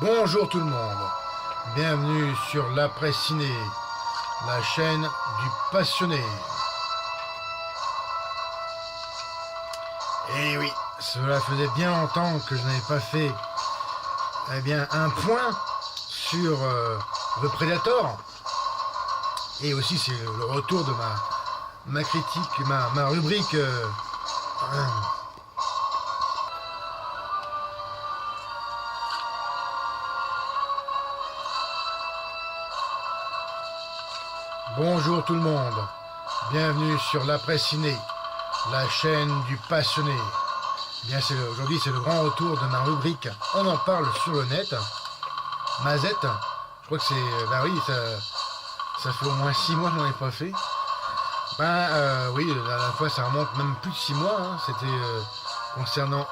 Bonjour tout le monde, bienvenue sur l'Après Ciné, la chaîne du passionné. Et oui, cela faisait bien longtemps que je n'avais pas fait un point sur The Predator. Et aussi c'est le retour de ma critique, ma rubrique Bonjour tout le monde, bienvenue sur l'Après Ciné, la chaîne du passionné. Aujourd'hui c'est le grand retour de ma rubrique On en parle sur le net. Mazette, je crois que c'est... Bah oui, ça fait au moins 6 mois que je n'en ai pas fait. Oui, la dernière fois ça remonte même plus de 6 mois, hein. C'était concernant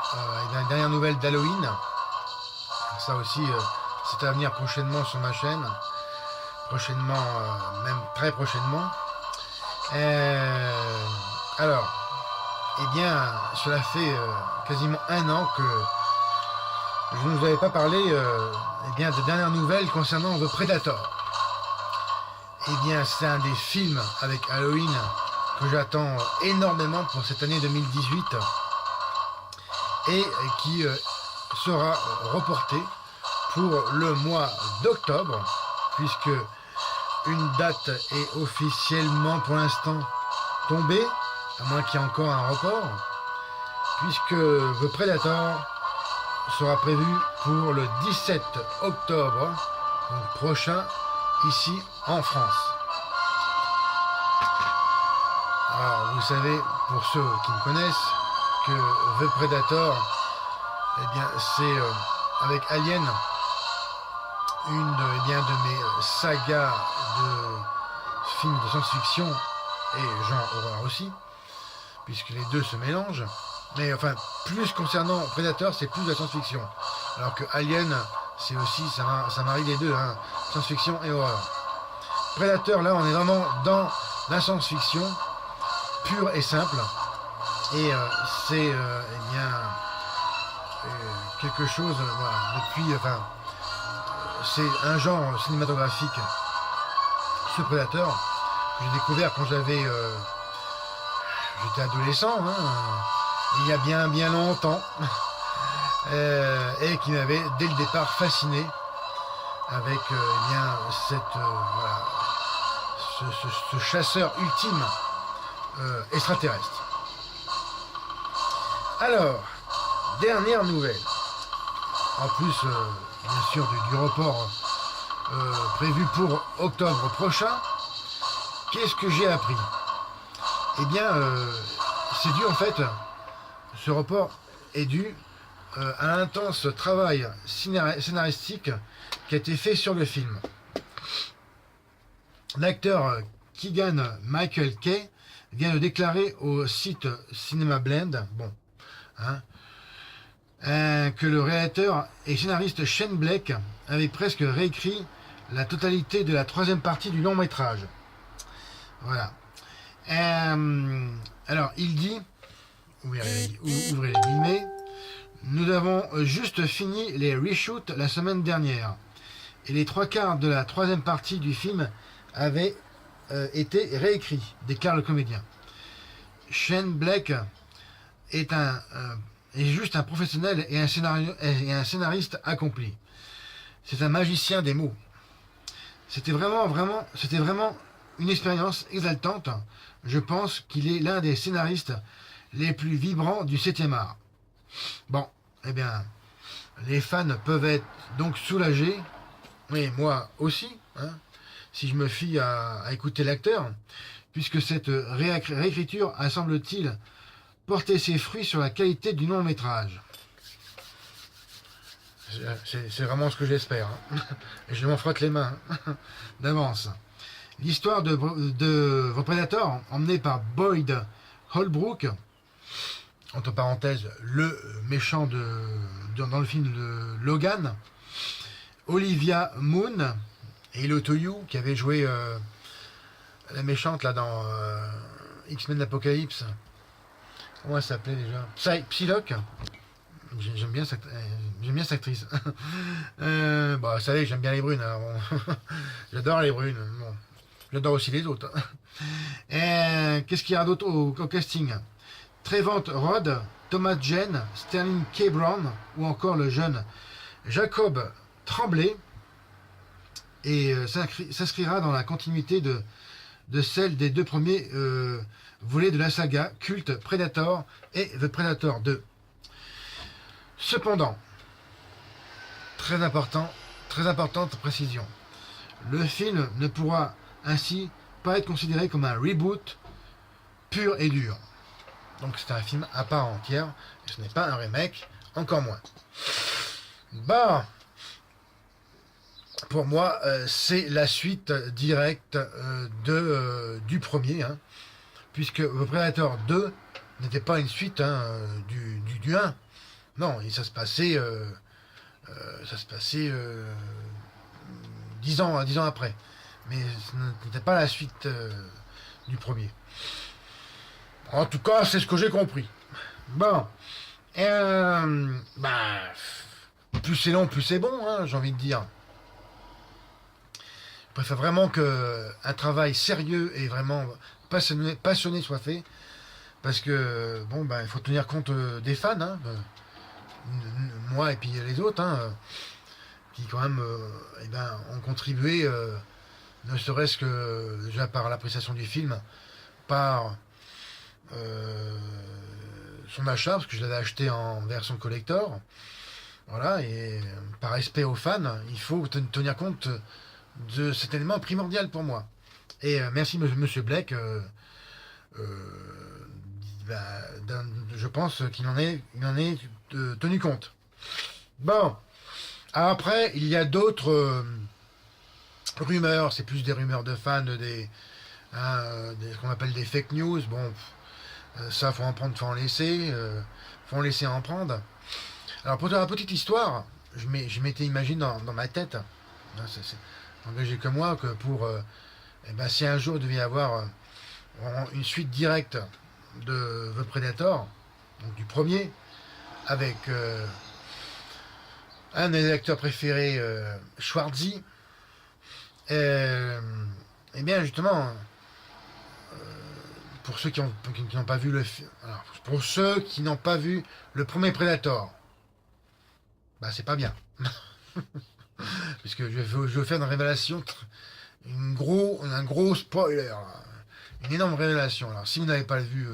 la dernière nouvelle d'Halloween. Ça aussi, c'est à venir prochainement sur ma chaîne. Prochainement, même très prochainement. Alors, cela fait quasiment un an que je ne vous avais pas parlé de dernières nouvelles concernant The Predator. C'est un des films avec Halloween que j'attends énormément pour cette année 2018 et qui sera reporté pour le mois d'octobre, puisque une date est officiellement pour l'instant tombée, à moins qu'il y ait encore un report, puisque The Predator sera prévu pour le 17 octobre donc prochain, ici en France. Alors vous savez, pour ceux qui me connaissent, que The Predator, c'est avec Alien, une de mes sagas de films de science-fiction et genre horreur aussi, puisque les deux se mélangent. Mais enfin, plus concernant Predator, c'est plus de la science-fiction, alors que Alien, c'est aussi, ça marie les deux, hein, science-fiction et horreur. Predator, là, on est vraiment dans la science-fiction pure et simple, et c'est quelque chose, c'est un genre cinématographique, ce Predator, que j'ai découvert quand j'étais adolescent, hein, il y a bien longtemps, et qui m'avait dès le départ fasciné avec ce chasseur ultime extraterrestre. Alors, dernière nouvelle, en plus bien sûr du report prévu pour octobre prochain. Qu'est-ce que j'ai appris? C'est dû en fait, ce report est dû à l'intense travail scénaristique qui a été fait sur le film. L'acteur Keegan Michael Kay vient de déclarer au site Cinema Blend, que le réalisateur et scénariste Shane Black avait presque réécrit la totalité de la troisième partie du long métrage. Voilà. Alors, il dit, ouvrez les guillemets, nous avons juste fini les reshoots la semaine dernière, et les 3/4 de la troisième partie du film avaient été réécrits, déclare le comédien. Shane Black est juste un professionnel et un scénariste accompli. C'est un magicien des mots. C'était vraiment une expérience exaltante. Je pense qu'il est l'un des scénaristes les plus vibrants du 7e art. Bon, les fans peuvent être donc soulagés, et moi aussi, hein, si je me fie à écouter l'acteur, puisque cette réécriture a, semble-t-il, porté ses fruits sur la qualité du long-métrage. C'est vraiment ce que j'espère, hein. Et je m'en frotte les mains d'avance. L'histoire de The Predator, emmenée par Boyd Holbrook, entre parenthèses, le méchant dans le film de Logan, Olivia Munn et Lotoyu, qui avait joué la méchante là dans X-Men l'Apocalypse. Comment elle s'appelait déjà? Psylocke. J'aime bien cette actrice. Bah, vous savez, j'aime bien les brunes. Alors bon. J'adore les brunes. Bon. J'adore aussi les autres. Qu'est-ce qu'il y a d'autre au casting? Trevor Rod, Thomas Jane, Sterling K. Brown ou encore le jeune Jacob Tremblay et s'inscrira dans la continuité de celle des deux premiers volets de la saga culte Predator et The Predator 2. Cependant, très importante précision, le film ne pourra ainsi pas être considéré comme un reboot pur et dur. Donc c'est un film à part entière, et ce n'est pas un remake, encore moins. Bah, pour moi, c'est la suite directe du premier, hein, puisque The Predator 2 n'était pas une suite du 1. Non, et ça se passait 10 ans après. Mais ce n'était pas la suite du premier. En tout cas, c'est ce que j'ai compris. Bon. Bah, plus c'est long, plus c'est bon, hein, j'ai envie de dire. Je préfère vraiment qu'un travail sérieux et vraiment passionné soit fait. Parce que, bon, bah, il faut tenir compte des fans, hein, moi et puis les autres, hein, qui quand même ont contribué, ne serait-ce que déjà par l'appréciation du film, par son achat, parce que je l'avais acheté en version collector, voilà, et par respect aux fans, il faut tenir compte de cet élément primordial pour moi. Et merci Monsieur Blake, je pense qu'il en est tenu compte. Bon, après, il y a d'autres rumeurs, c'est plus des rumeurs de fans, ce qu'on appelle des fake news. Bon, ça, faut en prendre, faut en laisser en prendre. Alors, pour la petite histoire, je m'étais imaginé dans ma tête, c'est engagé que moi, que pour, si un jour il devait y avoir une suite directe de The Predator, donc du premier, avec un des acteurs préférés, Schwarzy, et bien justement, pour ceux qui n'ont pas vu pour ceux qui n'ont pas vu le premier Predator, bah c'est pas bien, puisque je vais faire une révélation, un gros spoiler, une énorme révélation. Alors si vous n'avez pas vu,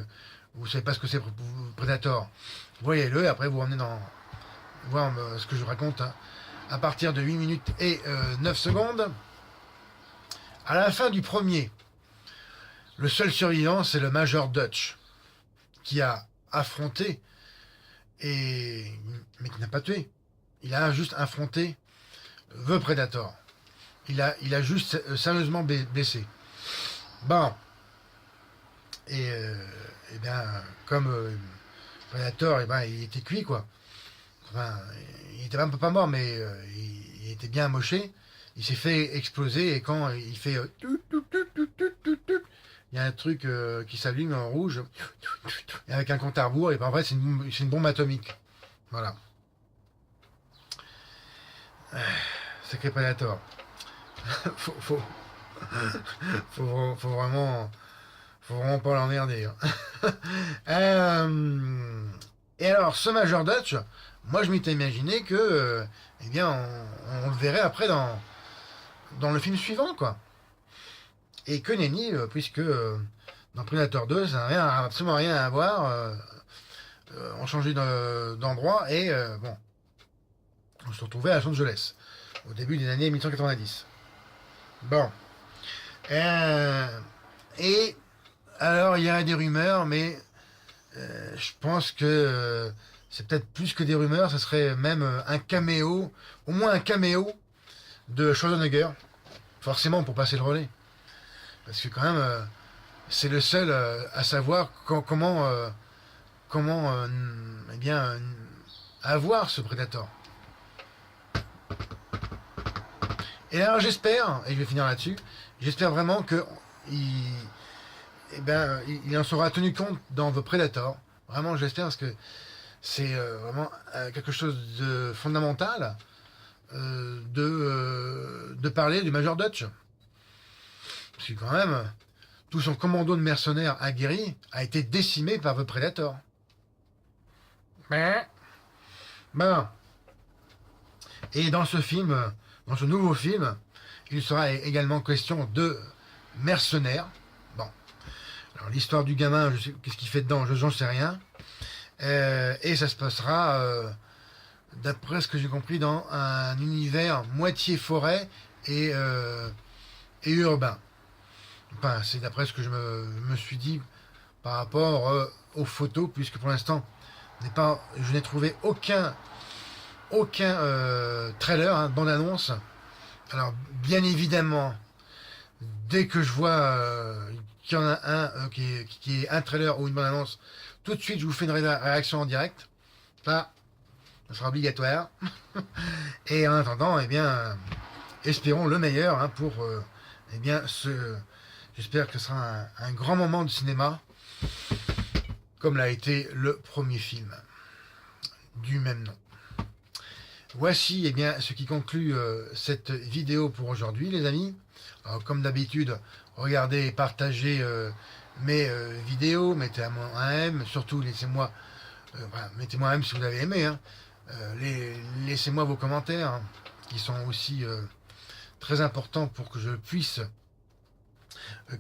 vous savez pas ce que c'est Predator, voyez-le et après vous revenez voir ce que je raconte, hein, à partir de 8 minutes et 9 secondes. À la fin du premier, le seul survivant, c'est le Major Dutch, qui a affronté, mais qui n'a pas tué. Il a juste affronté The Predator. Il a juste sérieusement blessé. Bon. Et bien, comme Predator, il était cuit, quoi. Enfin, il était un peu pas mort, mais il était bien amoché. Il s'est fait exploser et quand il fait... il y a un truc qui s'allume en rouge et avec un compte à rebours, et ben en fait c'est une bombe atomique. Voilà. Sacré Predator. faut vraiment pas l'emmerder. Et alors ce Major Dutch, moi je m'étais imaginé que on le verrait après dans le film suivant, quoi. Et que nenni, puisque dans Predator 2, ça n'a absolument rien à voir. On changeait d'endroit et bon, on se retrouvait à Los Angeles au début des années 1990. Bon. Et alors, il y a des rumeurs, mais je pense que c'est peut-être plus que des rumeurs, ce serait même un caméo, au moins un caméo de Schwarzenegger, forcément pour passer le relais. Parce que quand même, c'est le seul à savoir comment avoir ce Predator. Et alors j'espère, et je vais finir là-dessus, j'espère vraiment que il en sera tenu compte dans The Predator. Vraiment, j'espère, parce que C'est vraiment quelque chose de fondamental de parler du Major Dutch. Parce que quand même, tout son commando de mercenaires aguerris a été décimé par The Predator. Ben. Et dans ce film, dans ce nouveau film, il sera également question de mercenaires. Bon. Alors l'histoire du gamin, je sais qu'est-ce qu'il fait dedans, j'en sais rien. Et ça se passera, d'après ce que j'ai compris, dans un univers moitié forêt et urbain. Enfin, c'est d'après ce que je me suis dit par rapport aux photos, puisque pour l'instant, je n'ai trouvé aucun trailer, hein, bande-annonce. Alors, bien évidemment, dès que je vois qu'il y en a un qui est un trailer ou une bande-annonce, tout de suite, je vous fais une réaction en direct. Ça sera obligatoire. Et en attendant, eh bien, espérons le meilleur hein, pour eh bien, j'espère que ce sera un grand moment de cinéma, comme l'a été le premier film du même nom. Voici eh bien, ce qui conclut cette vidéo pour aujourd'hui, les amis. Alors, comme d'habitude, regardez et partagez mes vidéos, mettez un M, surtout laissez-moi, mettez-moi un M si vous avez aimé. Hein. Laissez-moi vos commentaires, hein, qui sont aussi très importants pour que je puisse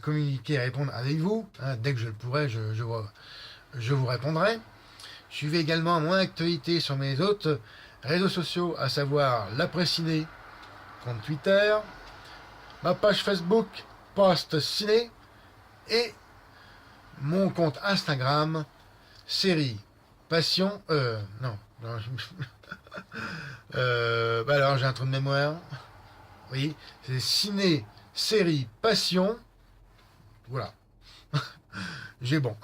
communiquer et répondre avec vous. Hein. Dès que je le pourrai, je vous répondrai. Suivez également mon actualité sur mes autres réseaux sociaux, à savoir La Presse Ciné, compte Twitter, ma page Facebook, Post Ciné, et mon compte Instagram, série Passion. Non. Alors j'ai un trou de mémoire. Oui, c'est Ciné, série Passion. Voilà. J'ai bon.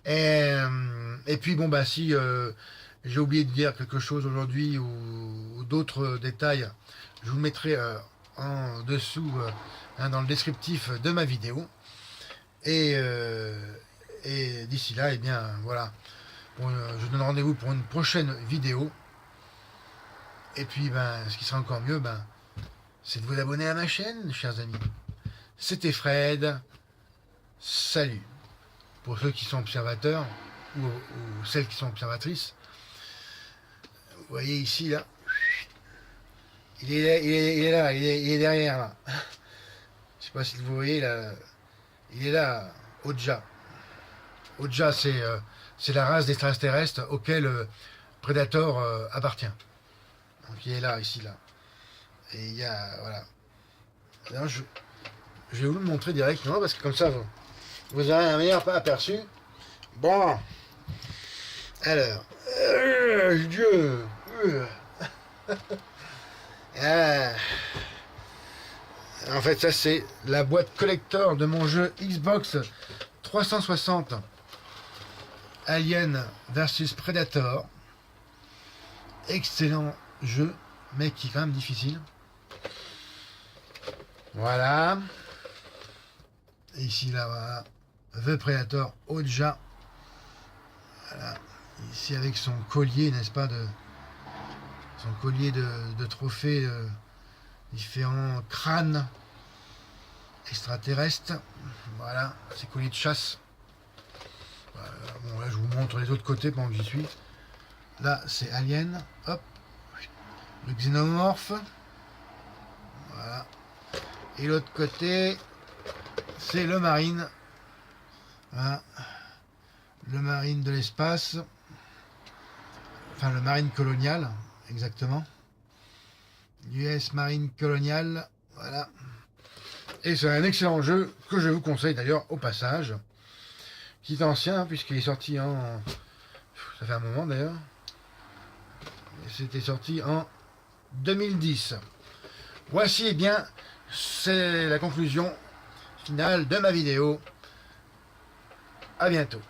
Et puis bon bah si j'ai oublié de dire quelque chose aujourd'hui ou d'autres détails, je vous le mettrai en dessous hein, dans le descriptif de ma vidéo. Et d'ici là, eh bien voilà, je donne rendez-vous pour une prochaine vidéo. Et puis ben, ce qui sera encore mieux, ben, c'est de vous abonner à ma chaîne, chers amis. C'était Fred. Salut. Pour ceux qui sont observateurs ou celles qui sont observatrices. Vous voyez ici, là, il est là, il est derrière, là. Je sais pas si vous voyez, là, il est là, Oja. Oja, c'est la race d'extraterrestres auquel Predator appartient. Donc il est là, ici, là. Et il y a, voilà. Alors, je vais vous le montrer directement, parce que comme ça, vous avez un meilleur aperçu. Bon. Alors. Dieu. En fait, ça c'est la boîte collector de mon jeu Xbox 360 Alien versus Predator. Excellent jeu, mais qui est quand même difficile. Voilà. Et ici, là, voilà. The Predator Oja. Voilà. Ici, avec son collier, n'est-ce pas, son collier de trophées, différents crânes extraterrestres. Voilà, ses colliers de chasse. Voilà. Bon, là, je vous montre les autres côtés pendant que j'y suis. Là, c'est Alien. Hop. Le xénomorphe. Voilà. Et l'autre côté, c'est le marine. Voilà. Le marine de l'espace. Enfin, le marine colonial, exactement. US Marine Colonial. Voilà. Et c'est un excellent jeu que je vous conseille d'ailleurs au passage. Qui est ancien, puisqu'il est sorti en... Ça fait un moment d'ailleurs. C'était sorti en 2010. Voici, eh bien, c'est la conclusion finale de ma vidéo. À bientôt.